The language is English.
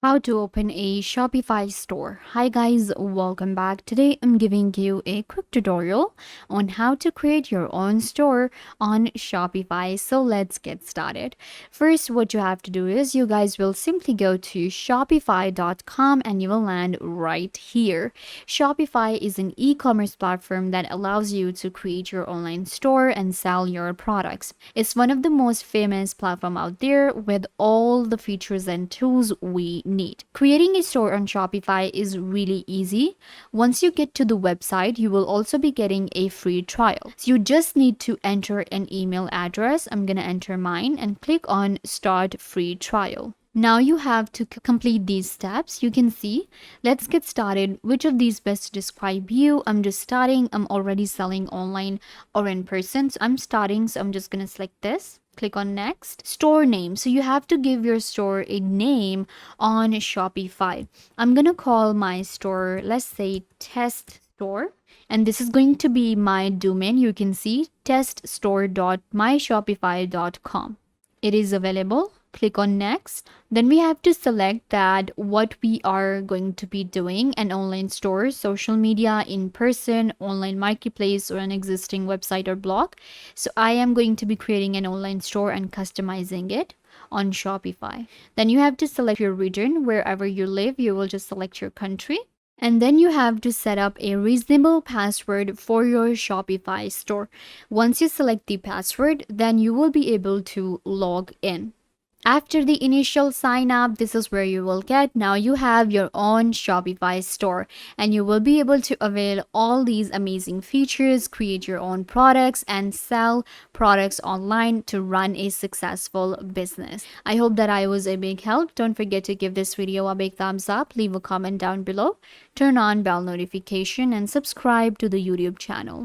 How to open a Shopify store. Hi guys, welcome back. Today I'm giving you a quick tutorial on how to create your own store on Shopify. So let's get started. First, what you have to do is you guys will simply go to shopify.com and you will land right here. Shopify is an e-commerce platform that allows you to create your online store and sell your products. It's one of the most famous platform out there with all the features and tools we need. Creating a store on Shopify is really easy. Once you get to the website, you will also be getting a free trial. So you just need to enter an email address. I'm going to enter mine and click on Start Free Trial. Now you have to complete these steps. You can see, let's get started. Which of these best describe you? I'm just starting. I'm already selling online or in person. So I'm starting. So I'm just going to select this. Click on next. Store name. So you have to give your store a name on Shopify. I'm going to call my store, let's say test store. And this is going to be my domain. You can see teststore.myshopify.com. It is available. Click on next. Then we have to select that what we are going to be doing: an online store, social media, in person, online marketplace, or an existing website or blog. So I am going to be creating an online store and customizing it on Shopify. Then you have to select your region. Wherever you live, you will just select your country. And then you have to set up a reasonable password for your Shopify store. Once you select the password, then you will be able to log in. After the initial sign up, this is where you will get. Now you have your own Shopify store and you will be able to avail all these amazing features, create your own products and sell products online to run a successful business. I hope that I was a big help. Don't forget to give this video a big thumbs up, leave a comment down below, turn on bell notification and subscribe to the YouTube channel.